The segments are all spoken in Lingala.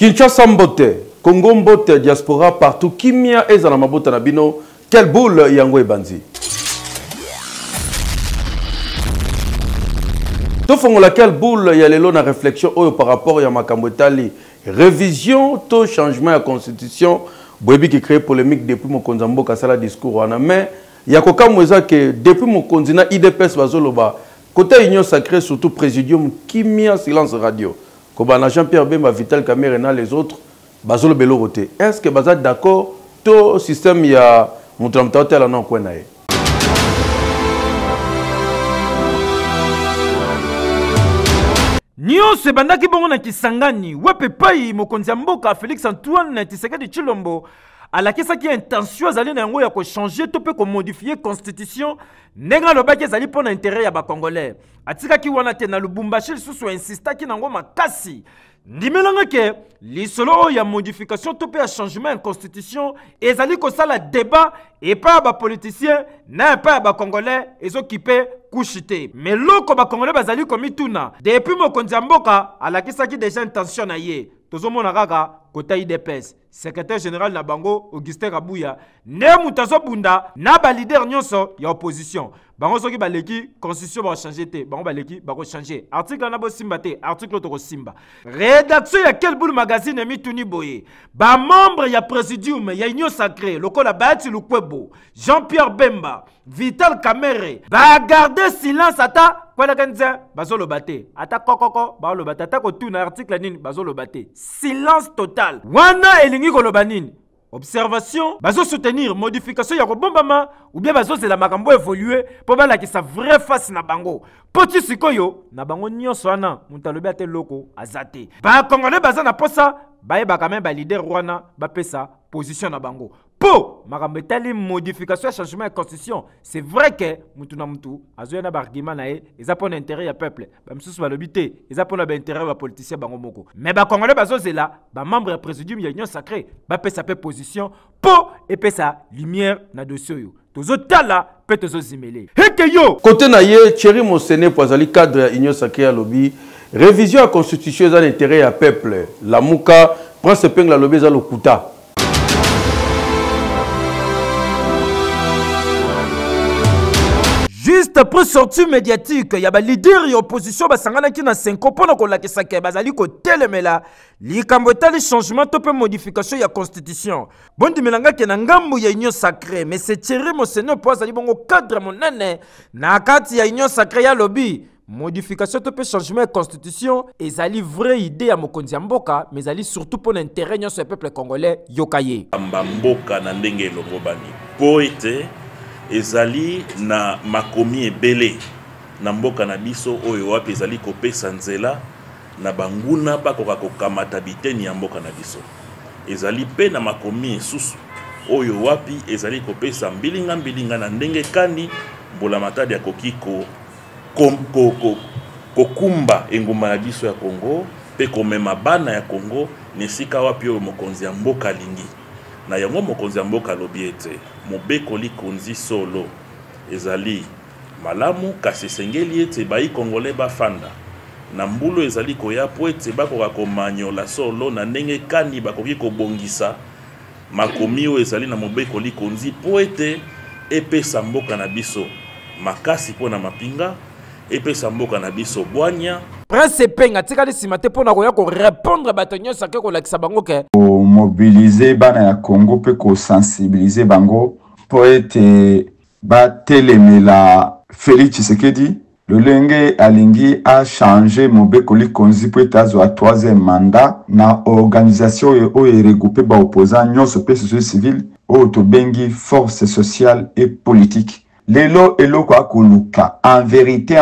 Kinshasa Mbote, Congo Mbote, diaspora partout. Kimia ezana mabota na bino. Quelle boule yango ebanzi. Tofongola quelle boule ya lelo na réflexion oyo par rapport ya makambo etali. Révision to changement ya constitution. Boyebi qui crée polémique depuis mokonzi mboka sala discours wana. Mais ya kokamweza que depuis mokonzi na IDPS bazoloba côté union sacrée surtout présidium Kimia silence radio. Kobana Jean-Pierre Bemba, Vital Kamerhe les autres, Bazolo Belorote. Est-ce que vous êtes d'accord tout système il y a Moutamtaote là non quoi nae? Nyo se bandaki bongo na Kisangani, wepe pai mokonzi mboka Félix Antoine Tshisekedi Tshilombo alakisa ki intention azali na yango ya ko changer to pe ko modifier constitution nenga lobaki ezali pona intérêt ya ba congolais atika ki wana te na Lubumbashi lisusu insista ki nango makasi ndimelanga ke lisolo ya modification to pe ya changement ya constitution ezali ko sala débat et pas ba politicien na pas ba congolais ezokipe kushite mais loko ba congolais bazali komituna depuis mokonzi mboka alakisa ki déjà intention na ye tozomona kaka kota IDPS secrétaire général na bango Augustin Kabouya ne mutazo bunda na ba leader nyonso ya opposition bango soki baleki constitution ba changer te bango baleki ba ko changer article na bo simba te article to ko simba rédaction ya quel boule magazine mituni boye ba membre ya présidium ya union sacrée lokola Bati Lukwebo Jean-Pierre Bemba Vital Kamerhe ba garder silence ata kwala kanza bazolo bate ata kokoko ba lo bate ata ko tuna article nini bazolo bate silence total wana elingi ko lobanini observation bazo soutenir modification ya kobombama ou bien bazo zela makambo évoluer po bala ki sa vraie face na bango poti sikoyo na bango nyonso wana mutalobi ate loko azate ba congolais baza na posa baye ba quand même ba leader wana ba pesa position na bango po makambo etali modification ya changement ya constitution c'est vrai que mutu na mutu azoya na ba argument na ye eza pona intérêt ya peuple ba msusu balobi te eza pona ba intérêt ba politicien bango moko mais ba congolais bazo zela ba membre ya présidium ya union sacrée ba pesa pe position po et pesa lumière na dossier yo tozo tala pe tozo zimele heke yo côté na ye Thierry Mosene poazali cadre ya union sacrée ya lobby révision ya constitution eza intérêt ya peuple la muka prend ce peng la lobby za lokuta. Juste après sortie médiatique, il y a des leaders et opposition qui na 5 ans pour la kesake bazali ko telemela likambo tali changement to pe modification ya constitution. Bon dimelanga ke na ngambu ya union sacrée mais c'est Thierry Mosene po azali bongo cadre monene na kati ya union sacrée ya lobby. Modification to pe changement de constitution ezali vraie idée ya mokonzi mboka mais ezali surtout pour l'intérêt nyonso ya peuple congolais yokaye. Mboka na ndenge longo bani. Poete ezali na makomi ebele na mboka na biso oyo wapi ezali kopesa nzela na banguna bakoka kokamata biteni ya mboka na biso ezali pe na makomi esusu oyo wapi ezali kopesa mbilinga na ndenge kani mbola matadi ya kokiko kokumba engumba na biso ya Congo pe komema bana ya Congo nesika wapi oyo mokonzi ya mboka lingi na yango mokonzi ya mboka lobi ete mobekoli konzi solo ezali malamu kasi sengeli ete bayi congolais bafanda na mbulu ezali koya po ete bakoka komanyola solo na ndenge kani bakoki kobongisa makomi oyo ezali na mobekoli konzi po ete epesa mboka na biso makasi po na mapinga epesa mboka na biso bwanya Prince Penga tikali simate pona koya ko répondre batonyo sake ko lakisa bango ke mobiliser bana ya Congo pe ko sensibiliser bango po ete ba telemela Félix Tshisekedi lolenge alingi a changer mobekoli konzi po ete azwa 3e mandat na organisation oyo regroupé ba opposant nyonso pe société civile oyo to bengi force sociale et politique. Lelo eloko akoluka en vérité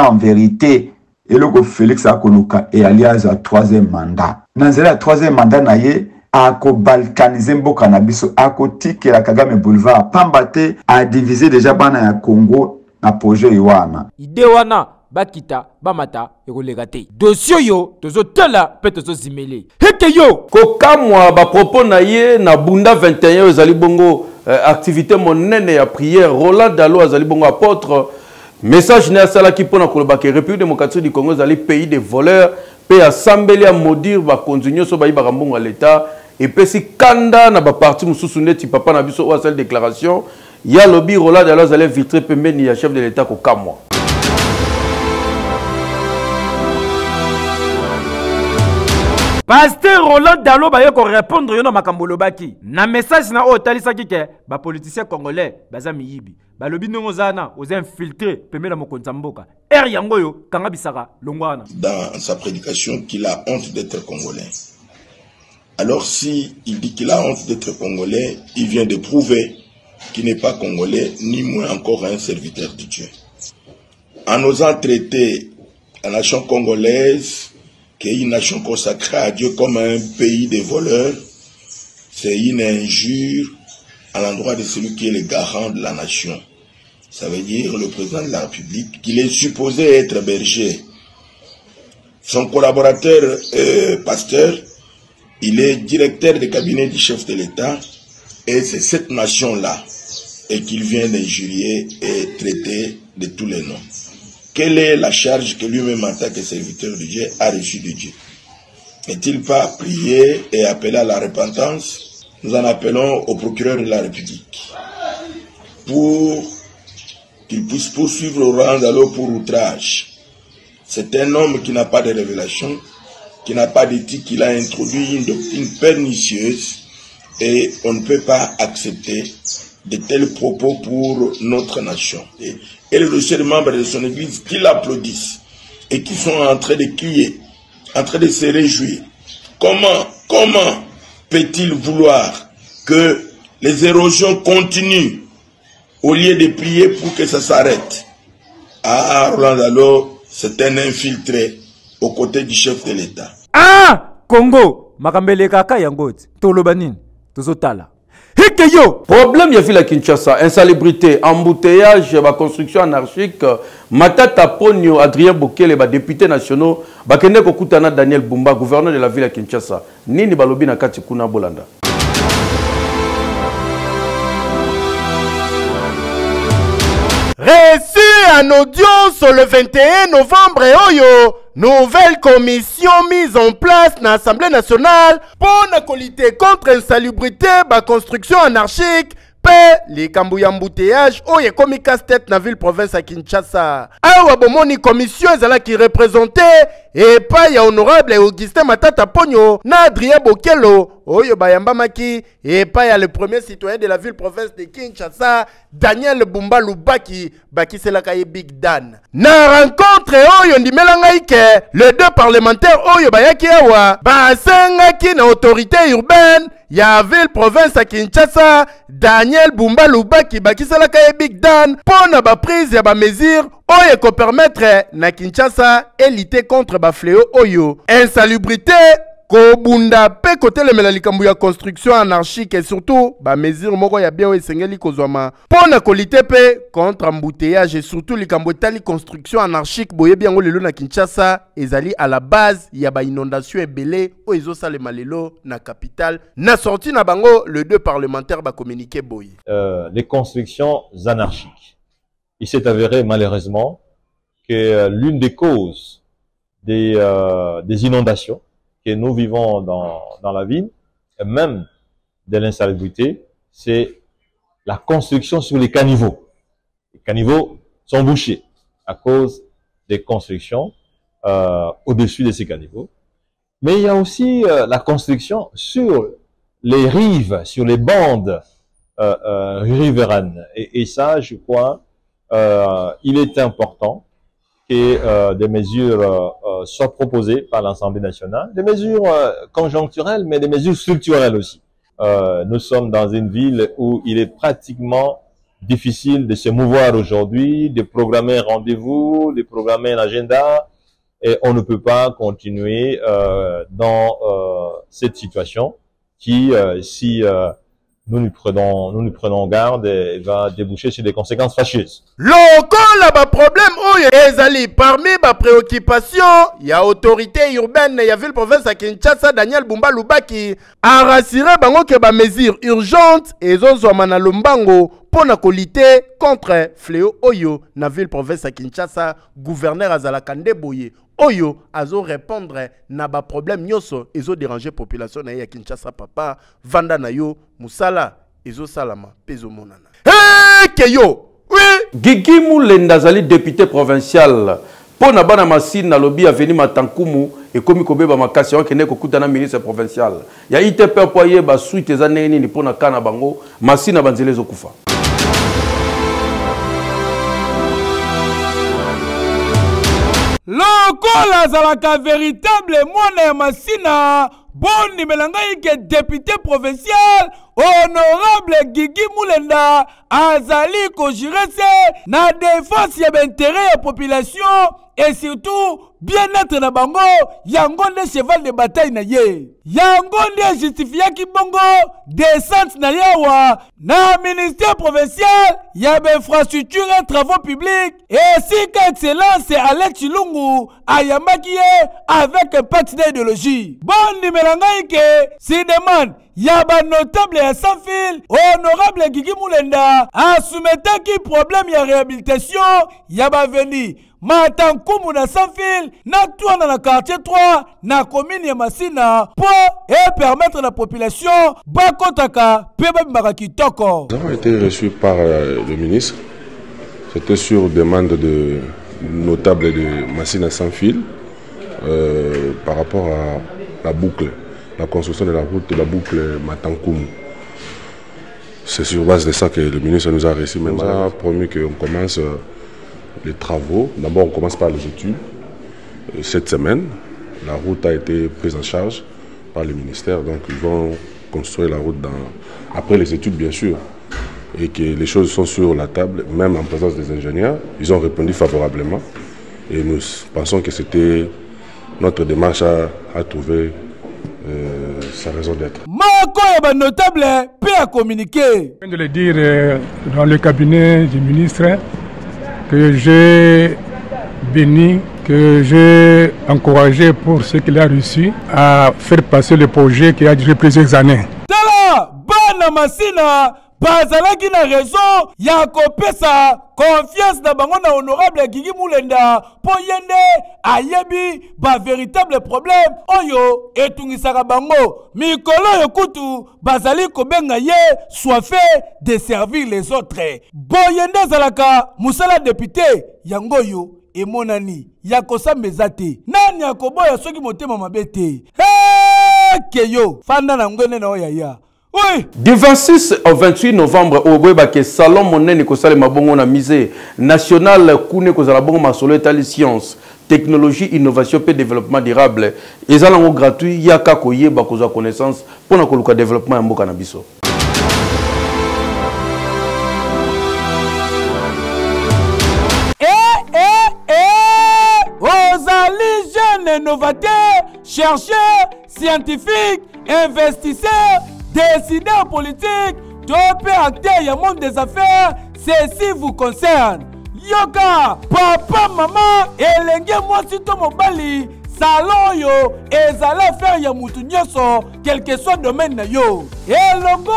eloko Félix akoluka et alias à 3e mandat nanzela 3e mandat na ye ako balkaniser mboka na biso ako tikela Kagame boulevard pambate a diviser déjà bana ya Congo na projet wana ide wana bakita bamata ekolega te dossier yo tozo tala pe tozo zimele heke yo kokamwa ba propos na ye na bunda 21 ezali bongo activité monene ya prière Roland Dalo azali bongo apôtre Message n'est à ça qui pour la République démocratique du Congo, les pays des voleurs, pays assemblés à maudire, va continuer sur l'État. Et puis si Kanda n'a pas parti, Moussounet, papa n'a vu cette déclaration, il y a le bureau là, d'ailleurs, allez vitre Pemben, il y a chef de l'État au Kamwa. Pasteur Roland Dalo ba yoko répondre yo na makambo lobaki. Na message na o talisa kike ba politicien congolais baza miyibi. Ba lobi ndongo zana oza infiltré pemela mokonza mboka. Yango yo kanga bisaka longwana. Dans sa prédication qu'il a honte d'être congolais. Alors si il dit qu'il a honte d'être congolais, il vient de prouver qu'il n'est pas congolais ni moins encore un serviteur de Dieu. En osant traiter la nation congolaise qui est une nation consacrée à Dieu comme un pays de voleurs, c'est une injure à l'endroit de celui qui est le garant de la nation. Ça veut dire le président de la République, qu'il est supposé être berger. Son collaborateur, pasteur, il est directeur de cabinet du chef de l'État, et c'est cette nation-là, et qu'il vient d'injurier et traiter de tous les noms. Quelle est la charge que lui-même en tant que serviteur de Dieu a reçue de Dieu? N'est-il pas prié et appelé à la repentance? Nous en appelons au procureur de la République pour qu'il puisse poursuivre Laurent Dalo pour outrage. C'est un homme qui n'a pas de révélation, qui n'a pas d'éthique, il a introduit une doctrine pernicieuse et on ne peut pas accepter de tels propos pour notre nation. Et le dossier de membres de son église qui l'applaudissent et qui sont en train de crier, en train de se réjouir. Comment peut-il vouloir que les érosions continuent au lieu de prier pour que ça s'arrête? Ah, Roland Dalo, c'est un infiltré aux côtés du chef de l'État. Ah, Congo, makambele kaka yangote, tolobanin, tozotala. Problème, il y a vu la Kinshasa, insalubrité, embouteillage, construction anarchique, Matata Ponyo, Adrien Bokele, député nationaux, Bakende Kokutana Daniel Bumba, gouverneur de la ville de Kinshasa. Nini Balobi na kati kuna Bolanda. Reçu en audience le 21 novembre oyo, nouvelle commission mise en place dans l'Assemblée nationale pour lutter contre l'insalubrité, la construction anarchique, les Kambouya embouteillage, oye komi casse-tête dans la ville province à Kinshasa. Awa bomoni commission ezala qui représentait et pas ya honorable Augustin Matata Ponyo na Adrien Bokelo oyo bayamba maki et pas ya le premier citoyen de la ville province de Kinshasa Daniel Bumba Lubaki baki c'est la kaye Big Dan. Na rencontre oyo ndimelanga ike les deux parlementaires oyo bayaki awa basengaki na autorité urbaine ya ville province à Kinshasa Daniel Bumba Lubaki baki c'est la kaye Big Dan pona ba prise ya ba mesure oyo ko permettre na Kinshasa et lutter contre ba fléau oyo insalubrité Kobunda pe côté le melalikambu ya construction anarchique et surtout ba mesure moko ya bien esengeli kozwama pona kolite pe contre embouteillage et surtout likambu etali construction anarchique boye bien lelo na Kinshasa ezali à la base ya ba inondation ebele o ezosalema lelo na capitale na sorti na bango le deux parlementaires ba communiquer boye les constructions anarchiques. Il s'est avéré malheureusement que l'une des causes des inondations que nous vivons dans la ville, et même de l'insalubrité, c'est la construction sur les caniveaux. Les caniveaux sont bouchés à cause des constructions au-dessus de ces caniveaux. Mais il y a aussi la construction sur les rives, sur les bandes riveraines. Et ça, je crois, il est important que des mesures soient proposées par l'Assemblée nationale, des mesures conjoncturelles, mais des mesures structurelles aussi. Nous sommes dans une ville où il est pratiquement difficile de se mouvoir aujourd'hui, de programmer un rendez-vous, de programmer un agenda, et on ne peut pas continuer dans cette situation qui, si nous nous prenons garde et va déboucher sur des conséquences fâcheuses. Lokola ba problème oyo ezali parmi ba préoccupation ya autorité urbaine ya ville province à Kinshasa Daniel Bumba Lubaki a rassuré bango que ba mesure urgente ezozwa na Lombango pour na lutter contre fléau oyo na ville province à Kinshasa. Gouverneur Azalaka Ndeboye oyo azo répondre na ba problème nyoso ezo déranger population na ya Kinshasa papa vanda na yo musala ezo salama pezo monana. Keyo oui. Guigui Moulenda zali député provincial pour na bana masine na lobby avenue Matankumu et komi kobeba makasi on kene kokuta na ministre provincial ya ITP poye ba suite za neni ni pona kana bango masine banzele zokufa. Lokola zalaka véritable mwana ya masina boni melangai ke député provincial honorable Guigui Moulenda azali ko jirese na défense ya intérêt ya population et surtout bien-être na bango yango nde cheval de bataille na ye yango nde justifié ki bongo descente na yawa na ministère provincial ya infrastructure et travaux publics et si excellence Alex Chilungu ayamaki ye avec un pacte d'idéologie bon numéro ngai si demande yaba notable ya sans fil honorable Guigui Moulenda a soumetaki problème ya réhabilitation yaba veni Matankumu na sans fil na tourne na quartier 3 na commune ya Masina pour et permettre la population bakotaka peba mbaka kitoko. Nous avons été reçus par le ministre. C'était sur demande de notables de Masina sans fil par rapport à la boucle, la construction de la route de la boucle Matankumu. C'est sur base de ça que le ministre nous a reçus. Il nous a promis qu'on commence les travaux. D'abord, on commence par les études. Cette semaine, la route a été prise en charge par le ministère. Donc, ils vont construire la route après les études, bien sûr. Et que les choses sont sur la table, même en présence des ingénieurs. Ils ont répondu favorablement. Et nous pensons que c'était notre démarche à trouver sa raison d'être. Mako notable peut à communiquer. Je viens de le dire dans le cabinet du ministre que j'ai béni, que j'ai encouragé pour ce qu'il a réussi à faire passer le projet qui a duré plusieurs années. Tala, bana masina, bazalaki na raison ya kopesa confiance na bango na honorable Guigui Moulenda po yende ayebi ba véritable problème oyo etungisaka bango mikolo yokutu bazali kobenga ye soit fait de servir les autres boyende zalaka musala député yangoyo emonani ya kosambeza te nani akoboya soki motema mabete keyo fanda na ngwene na oyaya. Oui. Du 26 au 28 novembre, au Boébake, Salon Monene Kosale Mabongo na misé national Koune Kozala Bongo Masolo Etali Science, Technologie, Innovation et Développement Durable. Et ça l'ango gratuit, Yaka Koye Bakoza Connaissance pour le développement en Mboka Nabiso. Ozali jeunes innovateurs, chercheurs, scientifiques, investisseurs, décideurs politiques, top acteurs du monde des affaires, ceci vous concerne. Yoka, papa, maman, elenge mwasi to mobali, salon yo, ezala faire ya mutu nyoso, quel que soit domaine na yo. Et logo,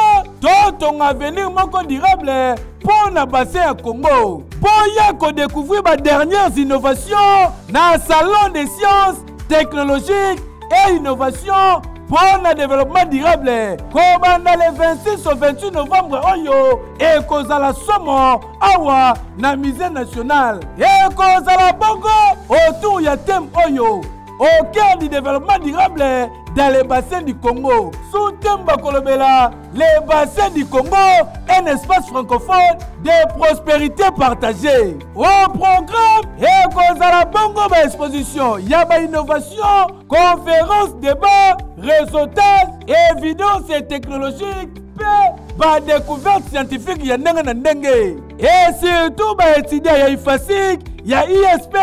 ton avenir moko durable pour na bassin à Congo. Boya ko découvrir ma dernières innovations dans salon des sciences, technologiques et innovations pour le développement durable. Comme dans les 26 au 28 novembre, Oyo, et Kozala Somo, Awa, na musée national. Et Kozala Bongo, autour ya thème Oyo, au cœur du développement durable dans les bassins du Congo. Sous Temba Kolobela, les bassins du Congo, un espace francophone de prospérité partagée. Au programme, et Kozala Bongo ba exposition, Yaba innovation, conférence, débat, réseautage, évidence et technologique, ba découverte scientifique ya ndenge na ndenge. Et surtout ba étudiant ya IFASIC, ya ISP,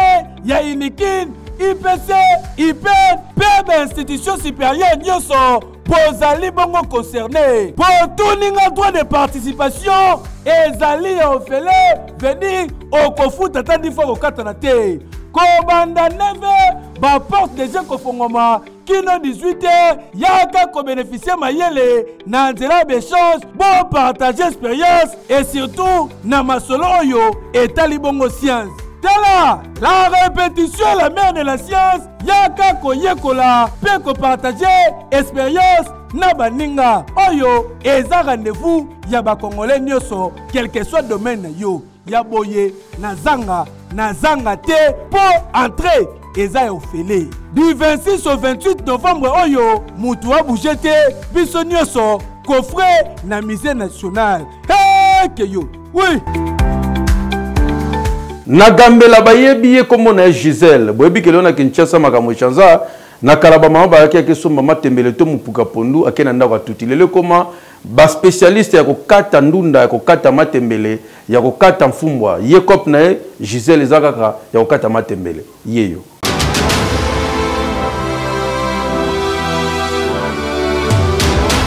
ya INIKIN, IPC, IPN, PEB, institution supérieure, Nyoso, bozali bongo concerné. Pour tout ninga droit de participation, ezali ofele venir au kofu tatandi fo kokatana te. Kobanda neve ba porte déjà kofongoma kino 18h yaka ko bénéficier mayele na nzela d'échange bon partager expérience et surtout na masolo oyo etali bongo science. Tala, la répétition est la mère de la science. Yaka ko yekola pe ko partager expérience na baninga oyo eza rendez-vous ya ba congolais nyoso quel que soit domaine yo ya boye na zanga te pour entrer eza ofele. Du 26 au 28 novembre oyo mutu a bougé te biso nyoso coffre na musée national. Hey keyo. Oui. Nagambela bayebi ye komo na Gisèle boyebi ke lona Kinshasa makambo chanza na kalaba mama ba ke so mama tembele to mupuka pondu akena ndako atutilele koma ba spécialiste ya kokata ndunda ya kokata matembele ya kokata mfumbwa ye kop na Gisèle ezakaka ya kokata matembele yeyo.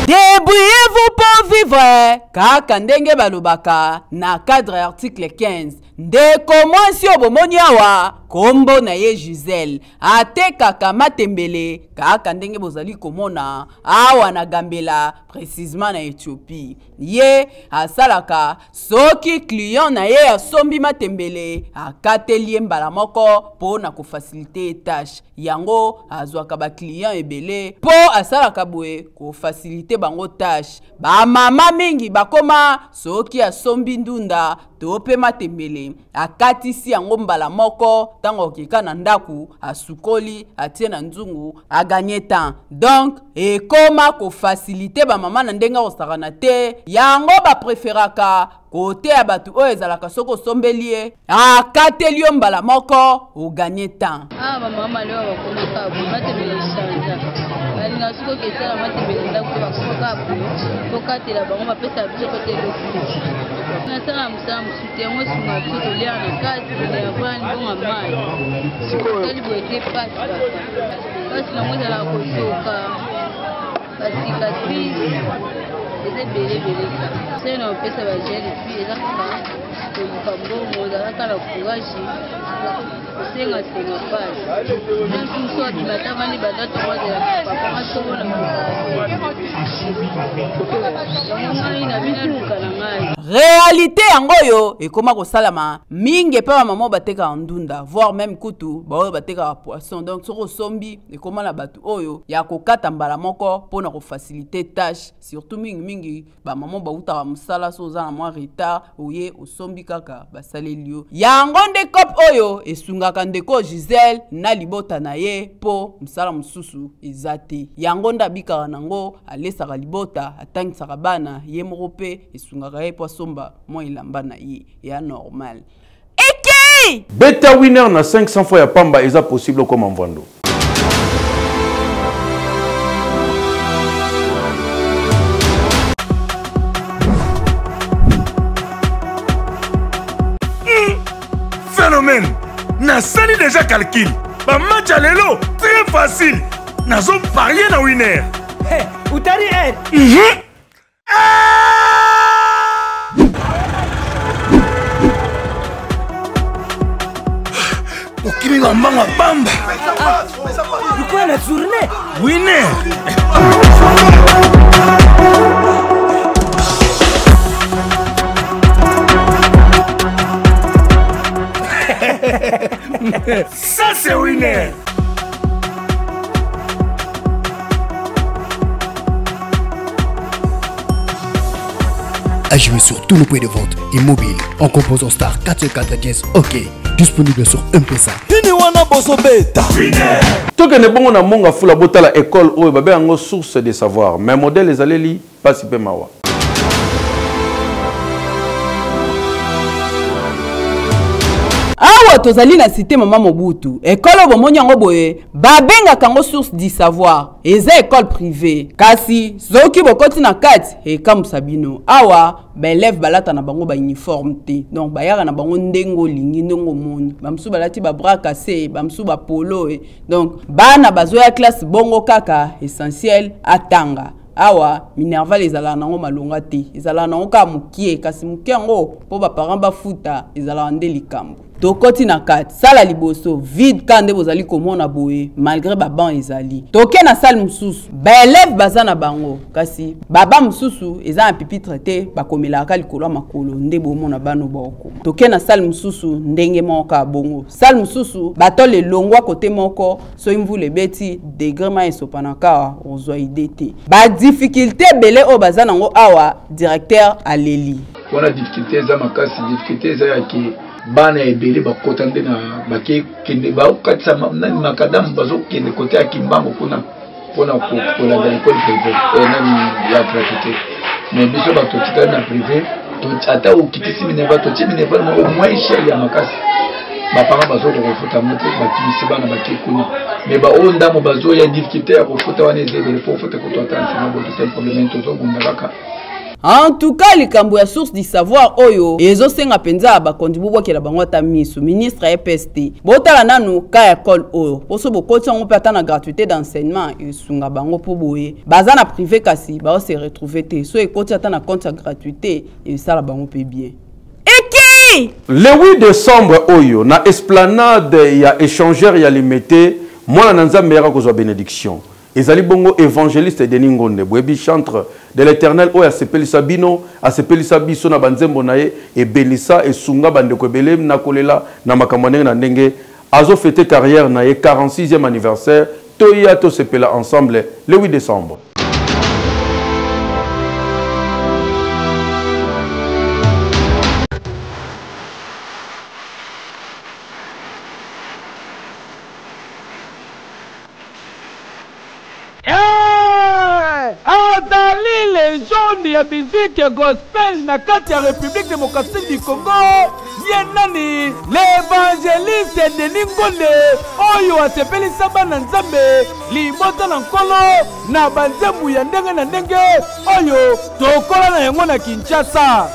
Débrouillez-vous pour vivre kaka ndenge balobaka na cadre article 15 ndeko mwasi obomoni awa kombo na ye Gisèle atekaka matembele kaka ndenge bozali komona awa na gambela précisément na Éthiopie ye asalaka soki client na ye asombi matembele akateli mbala moko po na ko faciliter tâche yango azwaka ba client ebele po asalaka boye ko faciliter bango tâche ba mama mingi bakoma soki asombi ndunda tope matembele akatisi yango mbala moko tango kika na ndaku asukoli atie na nzungu aganye temps donc ekoma ko faciliter ba mama na ndenga osakana te yango ba preferaka kote ya batu oyo ezalaka soko sombelie akateli mbala moko oganye temps. Ba mama leo bakomaka matembele chanza balinga soko kesala matembele ndako bakomaka po katela bango bapesa biso kote lokuti nasala musala musute yango sunga biso tolia na kati ya bwani bonga mai sokoli boete pasi pasi nango ezalaka kosoka basicatrice eza ebelebele se na opesa bagene puis eza kaka koluka mbongo ozalaka na courage osengasenga pasi nansusu adimata vandi badatomazela papanga tobona yango ngai na bina luka na ngai. Réalité yangoyo ekoma kosalama mingi pa mama bateka ndunda voire même kutu ba bateka poisson donc soko sombi ekoma na batu oyo ya kokata mbala moko pona ko faciliter tâche surtout mingi ba mama ba uta musala so za na moi retard oye osombi kaka basalelio yango nde cop oyo esungaka ndeko Gisèle na libota na ye po musala mususu ezate yango ndabika nango alesaka libota atangisaka bana ye moko pe esungaka ye po somba moi ilamba na ye ya normal eki beta winner na 500 fois ya pamba eza possible comme mvando. Phénomène na sali déjà calcul ba match à lelo très facile nazo parier na winner. Hey, utari Okimi mambanga bamba. Pourquoi la journée? Winner. Ça c'est winner. À jouer sur tous nos points de vente et mobiles en composant star 414 OK. Disponible sur M-Pesa. Toke ne bongo na monga fula botala école oyo babe yango source de savoir mais modèle les aleli pas si peu mawa. awa tozali na cité Mama Mobutu ekolo bomoni yango boye babengaka yango source du savoir eza école privée kasi soki bokoti na kati ekambusa bino awa baelève balata na bango ba uniforme te donc bayaka na bango ndengo lingi ndongo moni bamsu balati ba bras cassés bamsu ba polo donc bana bazoya classe bongo kaka essentiel atanga awa minerval ezala nango malonga te ezala nango ka mukie kasi mukie yango po ba parents bafuta ezala nde likambo tokoti na kati sala liboso vide kande bozali komona boye malgré baban ezali toke na salle mususu baelève baza na bango kasi baba mususu eza na pipitre te bakomelaka likolo makolo nde bomona bano bokoma toke na salle mususu ndenge moko bongo salle mususu batole longwa kote moko so imvule beti degré esopanaka ozwa idée te ba difficulté belé o baza nango awa directeur aleli wana difficulté za makasi difficulté za yaki bana ebele bakota nde na bake kende bakatisa nani makadamu bazokende kote ya kimbango mpona kolanda ekole privé nani ya gratuité mais biso batotikali na privé ata okitisi mineva totie mineva moko moins cher ya makasi bapanga bazoka kofuta mote bakimisi bana bake kuna mais baoyo ndamo bazoya difficulté ya kofuta wana eza ebele po ofuta koto atansi mabotite problème tozobunda kaka. En tout cas, les cambo ya source du savoir oyo ezo senga penza ba kondibubo ke la bango ta miso ministre EPST. Botala nanu ka école oyo. Poso bokoti on peut attendre gratuité d'enseignement et sunga bango po boye. Baza na privé kasi ba se retrouver te. So ekoti attendre compte gratuité et ça la bango peut bien. Eki! Le 8 décembre oyo na esplanade ya échangeur ya limité moi na nzambe ya kozwa bénédiction. Ezali bongo évangéliste Denis Ngonde boyebi chantre de l'Éternel oyo asepelisa bino asepelisa biso na banzembo na ye ebelisa esunga bandeko ebele na kolela na makambo ndenge na ndenge azo fêter carrière na ye 46e anniversaire toya to sepela ensemble le 8 décembre. Légende ya musique gospel na kati ya République démocratique du Congo yenani l'évangéliste Denis Ngonde oyo asepelisa bana nzambe limota na nkolo na banzembu ya ndenge na ndenge oyo tokola na yango na Kinshasa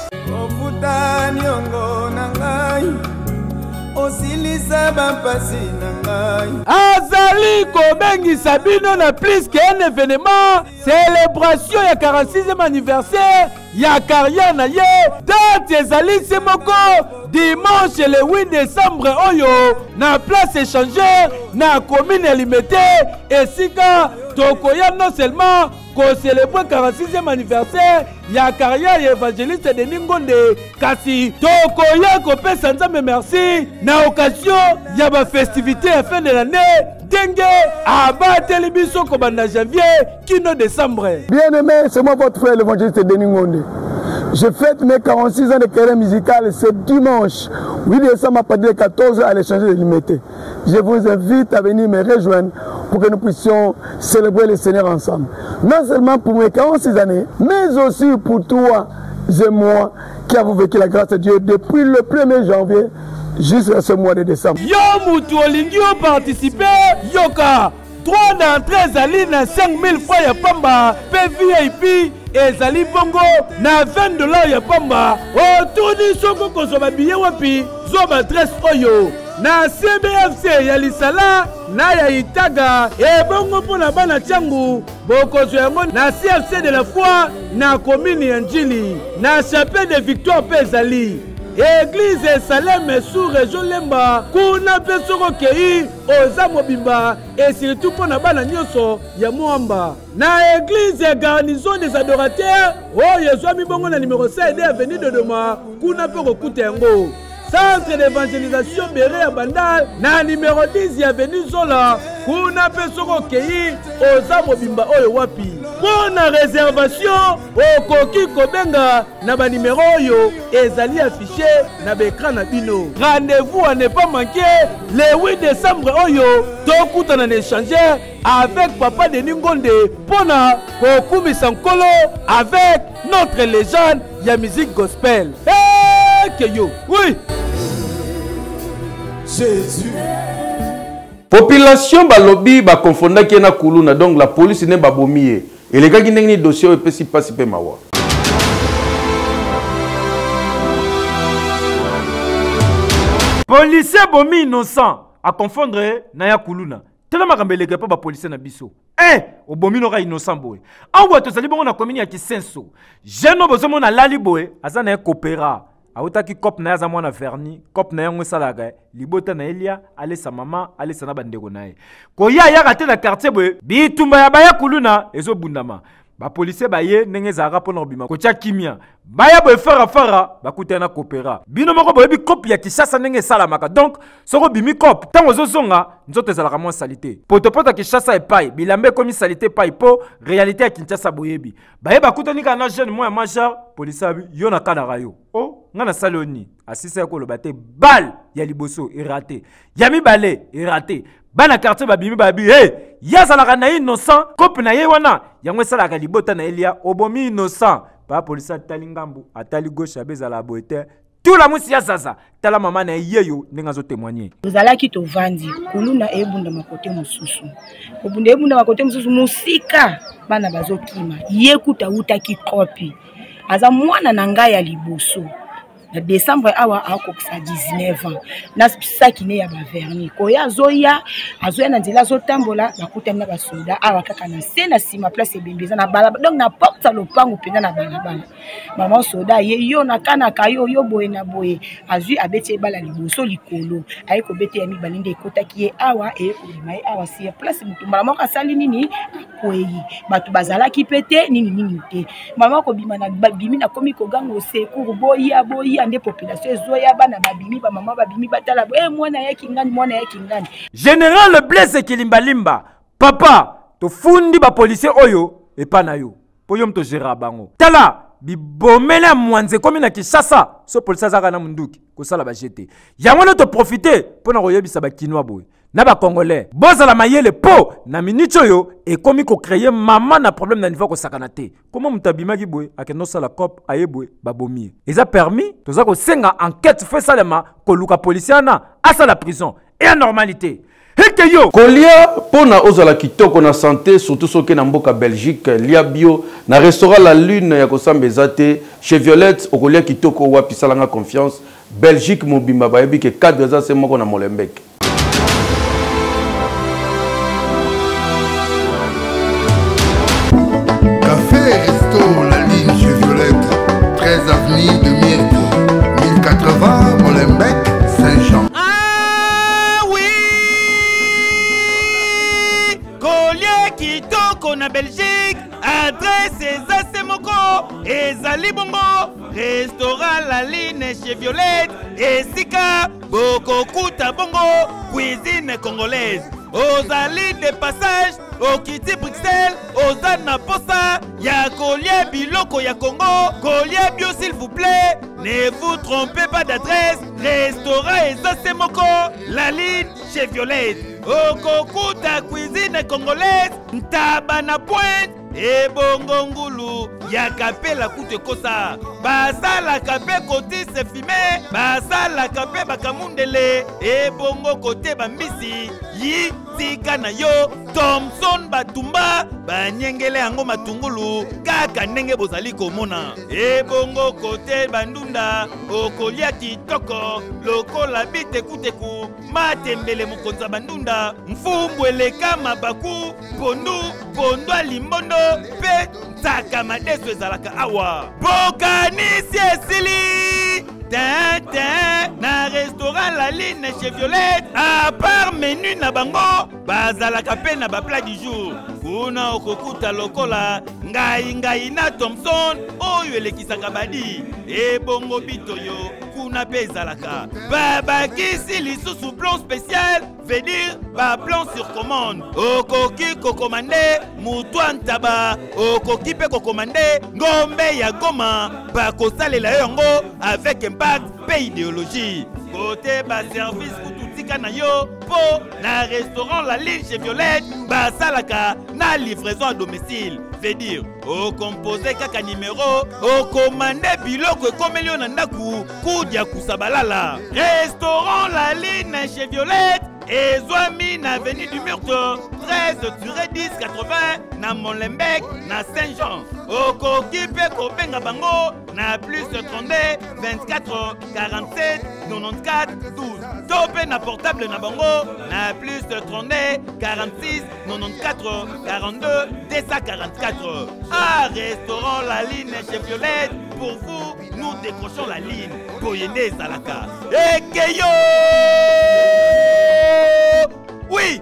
ofuta niongo na ngai osilisa bampasi na ngai azali kobengisa bino na plus qu'un événement célébration ya 46e anniversaire ya carrière na ye date ezali se moko dimanche le 8 décembre oyo na place échangeur na commune ya Limete esika tokoya non seulement célébrer 46e anniversaire ya carrière ya évangéliste Denis Ngonde kasi tokoya kopesa nzambe merci na occasion ya ba festivité ya fin de l'année denge abateli biso kobanda janvier kino décembre. Bien aimé, c'est moi votre frère l'évangéliste Denis Ngonde. Je fête mes 46 ans de carrière musicale ce dimanche 8 décembre à partir de 14h à l'échanger de Limité. Je vous invite à venir me rejoindre pour que nous puissions célébrer le Seigneur ensemble. Non seulement pour mes 46 années, mais aussi pour toi et moi qui avons vécu la grâce de Dieu depuis le 1er janvier jusqu'à ce mois de décembre. Yo mutu olingi o participer yoka droit d'entrée ezali na 5000 francs ya pamba pe VIP ezali bongo na $20 ya pamba otuni soko kozwa billet wapi zoba adresse oyo na CBFC ya Lisala na ya Itaga ebongo mpona bana tiangu bokozwa yango na CFC de la foi na commune ya Njili na chapelle de Victoire pe ezali Église Salem sous région Lemba kuna pe soko kei oza mobimba et surtout pona bana nyoso ya Mwamba na église garnison des adorateurs oyo ezwami bongo na numéro 7 avenue de Dodoma kuna pe kokuta yango centre d'évangélisation Béré à Bandal na numéro 10 avenue Zola kuna pe soko kei oza mobimba oyo wapi pour na réservation okoki kobenga na ba numéro oyo ezali affiché na l'écran na bino. Rendez-vous à ne pas manquer le 8 décembre oyo tokuta na échangeur avec papa Denis Ngonde pona kokumisa nkolo avec notre légende ya musique gospel. Hey, que yo. Oui. Jésus. Population balobi ba confondaki na kuluna donc la police ne ba bomié et les gars qui n'ont dossier et pesi pas pe mawa. Policier bomi innocent à confondre na ya kuluna. Tellement kambeleke pa ba policier na biso. O bomi no ka innocent boy. Awa to sali bongo na commune ya Kisenso. Jeno bozo mona lali boy azana e coopéra. Autaki kop na yaza mwana verni, kop na yango salaga, libota na Elia, ale sa mama, ale sa na bandeko na ye. Ko ya rate na quartier boy, bitumba ya baya kuluna ezo bundama. Ba policier ba ye nenge za rapport na bima. Ko tia kimia. Baya boy fara ba kutena coopéra. Bino moko boy bi kop ya Kishasa nenge salamaka. Donc soko bimi kop, tango zo zonga, nzoto ezalaka mo salité. Poto Kishasa e pai, bilambe komi salité pai po réalité ya Kinshasa boyebi. Baye ba kutani kana jeune moi major, policier bi yo na kana rayo. Ngana saloni asisa ko lo bate bal ya liboso raté yami balé raté bana quartier babimi babi ya salaka na innocent cop na ye wana yango salaka libota na Elia obomi innocent ba police atali ngambu atali gauche abeza la boete tout la musi ya sasa tala mama na yeyo ninga zo témoigner ozalaki to vandi kuluna ebunda makote mususu ebunda makote mususu musika bana bazokima yekuta utaki kopi aza mwana na ngai ya liboso na décembre awa akokisa 19 ans na saki ne ya ba verni ko ya zoya na nzela zotambola bakutana ba soda awa kaka na sena sima place ebembeza na bala donc na porte lopango pena na bala mama soda ye yo na kana kayo yo boye na boye azui abeti bala liboso likolo ayiko beti ya mibalinde ekotaki ye awa ekolima awa si place mutumba moko asali nini akoyi batu bazalaki pete nini te mama ko bima na bimi na komi ko gango secours boya ande population ezoya bana babimi ba mama babimi batala mwana yaki ngani Général Blaise Kilimbalimba papa to fundi ba policier oyo epa na yo po yo mto gera bango tala bibomela mwanze komi na Kishasa so policier zaka na munduki ko sala ba jeté yango no to profiter pona koyebisa ba kinwa boy na ba congolais bozala mayele po na minute oyo e komi ko créer mama na problème na niveau ko sakana te comment mutabima ki boy akeno sala cop ayeboy babomi eza permis toza ko senga enquête fait salema ko luka policier na asa la prison et en normalité Kolia pona ozala kitoko na santé surtout soki na mboka Belgique lia bio na restaurant La Lune ya kosambeza te chez Violette okolia kitoko wapi salanga confiance Belgique mobimba bayebi ke cadre za se moko na Molenbeek. Café Resto La Ligne chez Violette 13 avenue de Myrte 1080 Molenbeek Saint-Jean. Na Belgique, adresse ezase moko ezali bongo restaurant La Ligne chez Violette esika bokokuta bongo cuisine congolaise ozali de passage okiti Bruxelles ozana posa ya kolia biloko ya Congo kolia bio s'il vous plaît ne vous trompez pas d'adresse restaurant ezase moko La Ligne chez Violette okokuta cuisine congolaise ntaba na pointe ebongo ngulu ya kapela kutu kosa basala kape koti se fime basala kape bakamundele ebongo kote bambisi yi tika na yo Thomson batumba banyengele yango matungulu kaka ndenge bozali komona ebongo kote bandunda okolia kitoko lokola bitekuteku matembele mokonza bandunda mfumbweleka mabaku pondu alimbondo pe nsaka madeso ezalaka awa bokanisi esili na restaurant La Ligne chez Violette à part menu na bango bazalaka pe na ba plat du jour kuna okokuta lokola ngai na Thomson oyo elekisaka badi ebongo bitoyo kuna pe ezalaka babakisi lisusu plan spécial veut dire ba plan sur commande okoki kokomande mutwa ntaba okoki pe kokomande ngombe ya Goma bakosalela yango avec impact pe idéologie côté ba service kututi esika na yo po na restaurant La Ligne chez Violette basalaka na livraison à domicile. Veut dire au composé kaka numéro au commandé biloko ekomeli yo na ndaku kudia kusabalala. Restaurant La Ligne chez Violette et Zoami na avenue du Murto 13-10-80 na Molenbeek na Saint-Jean. Okokipe kobenga bango na plus 32 24 47 94 12. Topé na portable na bango na plus 32 46 94 42 244. À restaurant La Ligne chez Violette, pour vous, nous décrochons la ligne. Boyende Salaka. Et Keyo! Oui!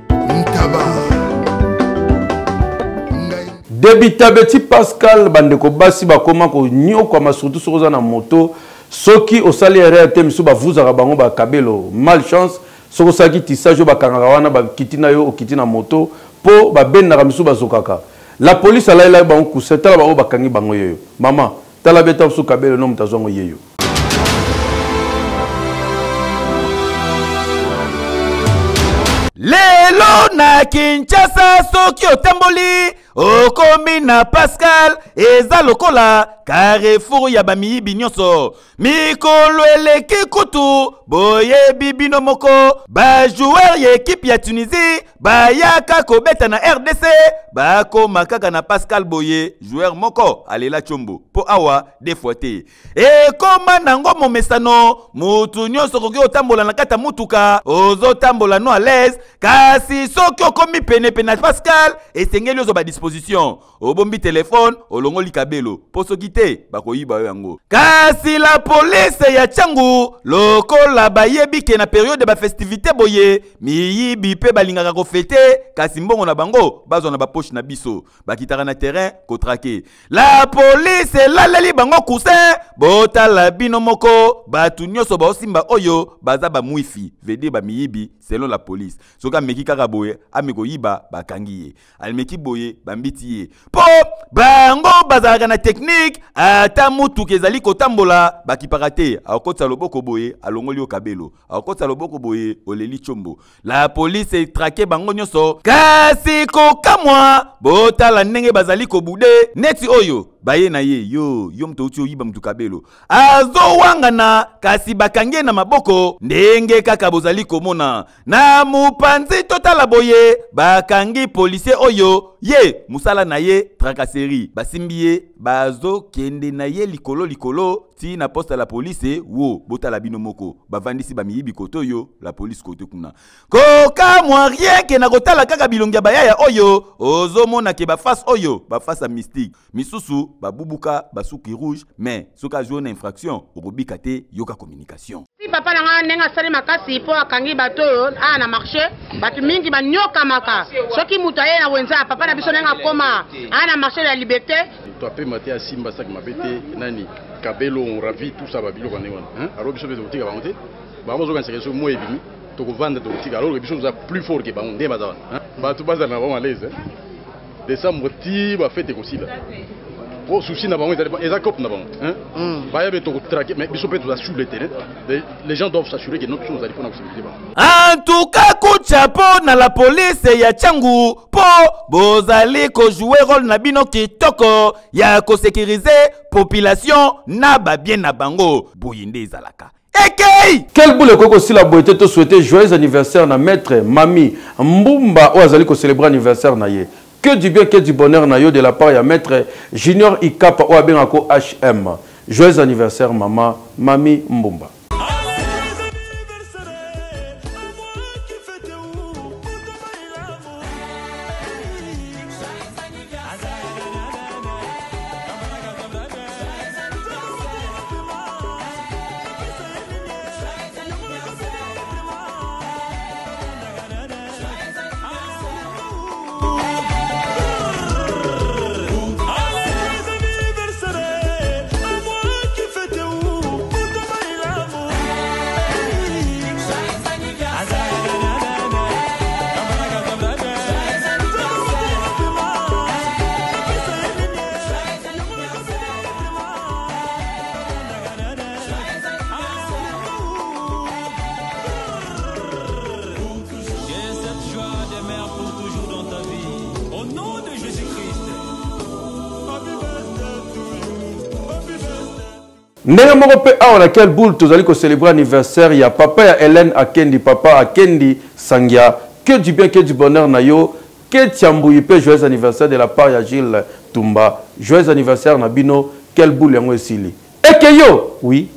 Débita Betty Pascal bandeko basi bakoma ko nyoko ma surtout soza na moto soki osali RT misu ba vuza bango ba kabelo malchance soko saki tisajo bakangaka wana ba kitina yo okitina moto po ba benda misu bazokaka la police ala ila bango kuseta ba bakangi bango yoyo mama tala beta su kabelo no mutazongo yeyo. Lelo na Kinshasa soki otamboli okomi na Pascal eza lokola Carrefour ya bamiyibi nyonso mikolo eleki kutu boyebi bino moko bajoueur ya ekipe ya Tunisie bayaka kobeta na RDC bakoma kaka na Pascal Boye joueur moko alela chombo po awa defote ekoma nango momesano mutu nyonso koki otambola na kata mutuka ozotambola no à l'aise kasi soki okomi pene na Pascal esengeli ozo ba disposition obombi téléphone olongoli kabelo poso kite bakoyiba yango kasi la police ya Tchangu lokola bayebi ke na période ba festivité boye miyibi pe balingaka ko fêter kasi mbongo na bango bazo na ba poche na biso bakitaka na terrain ko traquer la police laleli bango cousin botala bino moko batu nyonso ba osimba oyo baza ba muifi vede ba miyibi selon la police soka meki kaka boye ameko yiba bakangi ye almeki boye bambiti ye po bango bazalaka na technique ata mutu kezali kotambola bakipaka te akotsa loboko boye alongoli yo kabelo akotsa loboko boye oleli chombo la police etrake bango nyonso kasi kokamwa botala ndenge bazali kobude neti oyo baye na ye yo mto uti oyiba mtu kabelo azo wangana kasi bakangie na maboko ndenge kaka bozali komona na mupanzi totala boye bakangi policier oyo ye musala na ye tracasserie basimbi ye bazo kende na ye likolo ti na poste la police wo botala bino moko bavandisi bamiyibi koto yo la police kote kuna koka mwa rien ke na kotala kaka bilongia bayaya oyo ozomona ke ba face oyo ba face a mystique misusu babubuka basuki rouge mais soka zone infraction okobika te yoka communication si papa nanga nenga sali makasi po akangi bato na marché batu mingi banyoka maka soki mutaye na wenza papa na biso nenga koma na marché de la liberté to ape maté a simba sak mabete nani kabelo on ravi tout ça babilo quand hein alors biso bezo tika bangote ba mozo kan sekeso mo ebimi to ko vendre to tika alors biso nous a plus fort que bango ndé baza hein ba tout baza na ba à l'aise décembre ti ba fête ko sila pour souci na bango eza cop na bango hein ba yabe to ko traquer mais biso peut tout sur le terrain les gens doivent s'assurer que notre chose allait pour sécurité en tout cas coup de chapeau na la police ya Tchangu po bozali ko jouer rôle na bino kitoko ya ko sécuriser population na ba bien na bango boyinde ezalaka. Okay. Quel boule koko si la boîte te souhaiter joyeux anniversaire na maître Mami Mbumba ou azali ko célébrer anniversaire na ye. Que du bien, que du bonheur na yo de la part ya maître Junior Ikapa ou abengako HM. Joyeux anniversaire maman Mami Mbumba. ndenge moko pe awa laquelle boule tozali ko célébrer anniversaire ya papa ya Hélène Akendi, papa Akendi Sangia, que du bien, que du bonheur na yo, que tiambouyi pe joyeux anniversaire de la part ya Gilles Tumba, joyeux anniversaire na bino, quelle boule yango esili. Et que yo, oui,